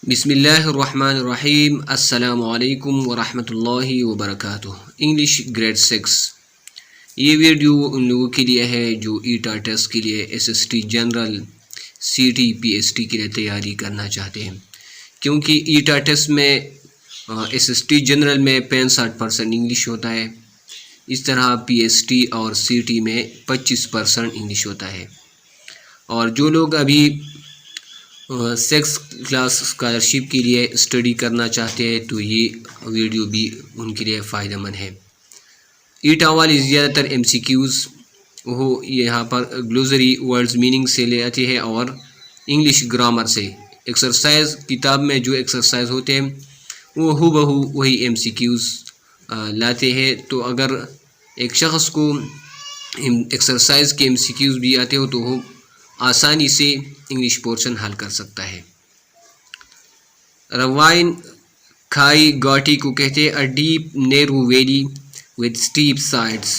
بسم اللہ الرحمن الرحیم السلام علیکم ورحمۃ اللہ وبرکاتہ۔ انگلش گریڈ 6، یہ ویڈیو ان لوگوں کے لیے ہے جو ایٹا ٹیسٹ کے لیے S S T general, C T P S T کے لیے تیاری کرنا چاہتے ہیں، کیونکہ ایٹا ٹیسٹ میں ایس ایس ٹی جنرل میں 65% انگلش ہوتا ہے، اس طرح پی ایس ٹی اور سی ٹی میں 25% انگلش ہوتا ہے۔ اور جو لوگ ابھی سیکس کلاس اسکالرشپ کے لیے اسٹڈی کرنا چاہتے ہیں تو یہ ویڈیو بھی ان کے لیے فائدہ مند ہے۔ ایٹا والی زیادہ تر ایم سی کیوز وہ یہاں پر گلوزری ورڈز میننگ سے لے آتے ہیں اور انگلش گرامر سے۔ ایکسرسائز کتاب میں جو ایکسرسائز ہوتے ہیں وہ ہو بہو وہی ایم سی کیوز لاتے ہیں، تو اگر ایک شخص کو ایکسرسائز کے ایم سی کیوز بھی آتے ہو تو وہ آسانی سے انگلش پورشن حل کر سکتا ہے۔ روائن کھائی گاٹی کو کہتے ہیں a deep narrow valley with steep sides,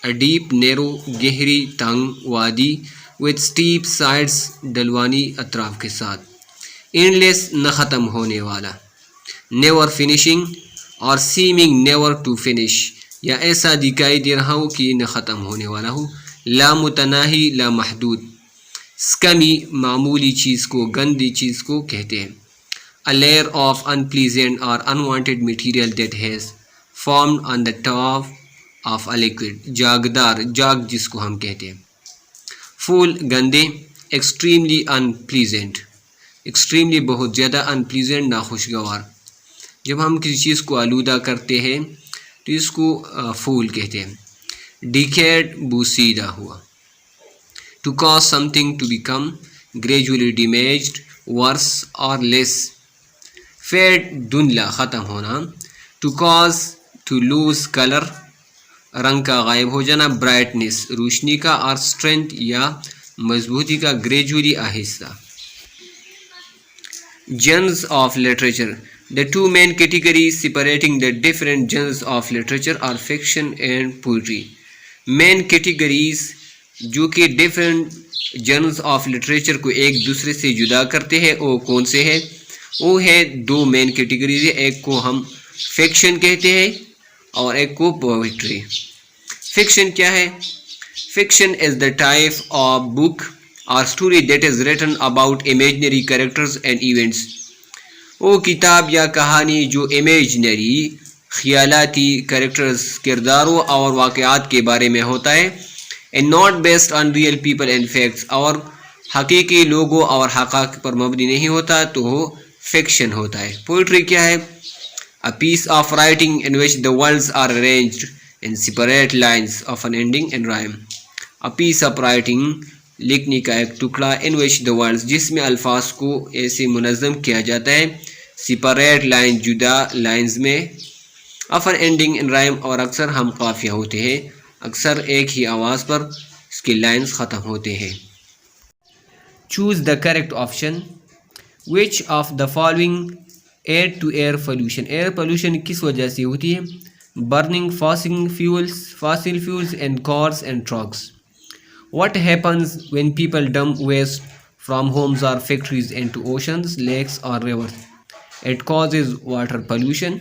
a deep narrow گہری تنگ وادی وتھ اسٹیپ سائڈس ڈلوانی اطراف کے ساتھ، اینڈ لیس نہ ختم ہونے والا، نیور فنیشنگ اور سیمنگ نیور ٹو فنش، یا ایسا دکھائی دے رہا ہو کہ نہ ختم ہونے والا ہو، لا متناہی لا محدود، اسکمی معمولی چیز کو گندی چیز کو کہتے ہیں، a layer of unpleasant or unwanted material that has formed on the top of a liquid، جاگدار جاگ جس کو ہم کہتے ہیں، پھول گندے، extremely unpleasant، extremely بہت زیادہ، unpleasant ناخوشگوار، جب ہم کسی چیز کو آلودہ کرتے ہیں تو اس کو پھول کہتے ہیں، decayed بوسیدہ ہوا، to cause something to become gradually damaged worse or less، fade دھندلا ختم ہونا، to cause to lose color رنگ کا غائب ہو جانا، brightness روشنی کا، اور strength یا مضبوطی کا، gradually آہستہ۔ Genres of literature، the two main categories separating the different genres of literature are fiction and poetry۔ main categories جو کہ ڈیفرنٹ جنرز آف لٹریچر کو ایک دوسرے سے جدا کرتے ہیں وہ کون سے ہیں؟ وہ ہے دو مین کیٹیگریز ہے، ایک کو ہم فکشن کہتے ہیں اور ایک کو پوئٹری۔ فکشن کیا ہے؟ Fiction is the type of book اور story that is written about imaginary characters and events, وہ کتاب یا کہانی جو امیجنری خیالاتی کریکٹرز کرداروں اور واقعات کے بارے میں ہوتا ہے، and not based on real people and facts، اور حقیقی لوگوں اور حقائق پر مبنی نہیں ہوتا تو وہ فکشن ہوتا ہے۔ پوئٹری کیا ہے؟ a piece of writing in which the words are arranged in separate lines of an ending and rhyme، a piece of writing لکھنے کا ایک ٹکڑا in which the words جس میں الفاظ کو ایسے منظم کیا جاتا ہے، separate lines جدا lines میں، of an ending and rhyme اور اکثر ہم قافیہ ہوتے ہیں، اکثر ایک ہی آواز پر اس کے لائنز ختم ہوتے ہیں۔ Choose the correct option. Which of the following add to air pollution, air pollution کس وجہ سے ہوتی ہے؟ Burning fossil fuels and cars and trucks. What happens when people dump waste from homes اور فیکٹریز انٹو اوشنز، لیکس اور rivers? It causes water pollution.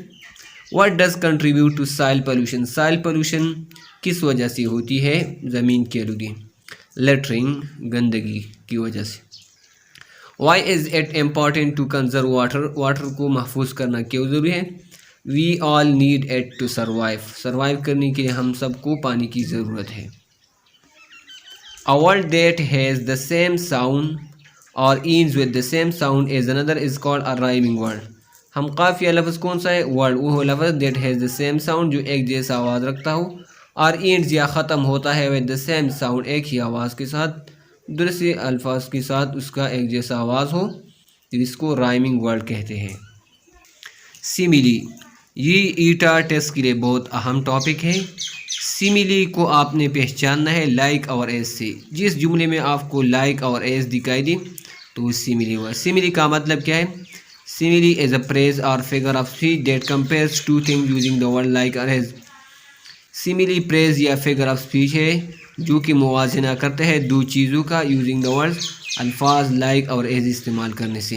What does contribute to soil pollution, soil pollution کس وجہ سے ہوتی ہے؟ زمین کی آلودگی، لیٹرنگ گندگی کی وجہ سے۔ Why is it important to conserve water, water کو محفوظ کرنا کیوں ضروری ہے؟ We all need it to survive, survive کرنے کے لیے ہم سب کو پانی کی ضرورت ہے۔ A word that has the same sound or ends with the same sound as another is called a rhyming word۔ ہم قافیہ لفظ کون سا ہے؟ word وہ لفظ that has the same sound جو ایک جیسا آواز رکھتا ہو، اور اینڈز یا ختم ہوتا ہے with the same sound ایک ہی آواز کے ساتھ، دوسرے الفاظ کے ساتھ اس کا ایک جیسا آواز ہو، تو اس کو رائمنگ ورڈ کہتے ہیں۔ سیملی، یہ ایٹا ٹیسٹ کے لیے بہت اہم ٹاپک ہے۔ سیملی کو آپ نے پہچاننا ہے لائک اور ایز سے، جس جملے میں آپ کو لائک اور ایز دکھائی دے تو سیملی ہوا۔ سیملی کا مطلب کیا ہے؟ سیملی از اے پریز اور figure of speech that compares two things using the word like اور ایز۔ سیملی پریز یا فگر آف اسپیچ ہے جو کہ موازنہ کرتا ہے دو چیزوں کا، یوزنگ دا ورڈ الفاظ لائک اور ایز استعمال کرنے سے۔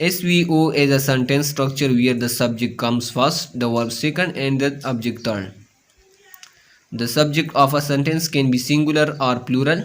SVO is a sentence structure where the subject comes first, the verb second and the object third. The subject of a sentence can be singular or plural.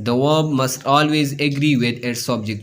The verb must always agree with its subject,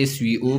SVO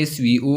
SVO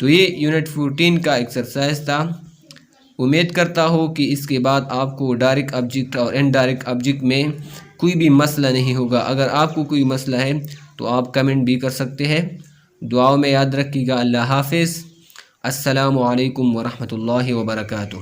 تو یہ unit 14 کا exercise تھا. امید کرتا ہوں کہ اس کے بعد آپ کو ڈائریکٹ آبجیکٹ اور انڈائریکٹ آبجیکٹ میں کوئی بھی مسئلہ نہیں ہوگا. اگر آپ کو کوئی مسئلہ ہے تو آپ کمنٹ بھی کر سکتے ہیں. دعاؤں میں یاد رکھیے گا. اللہ حافظ. السلام علیکم ورحمۃ اللہ وبرکاتہ.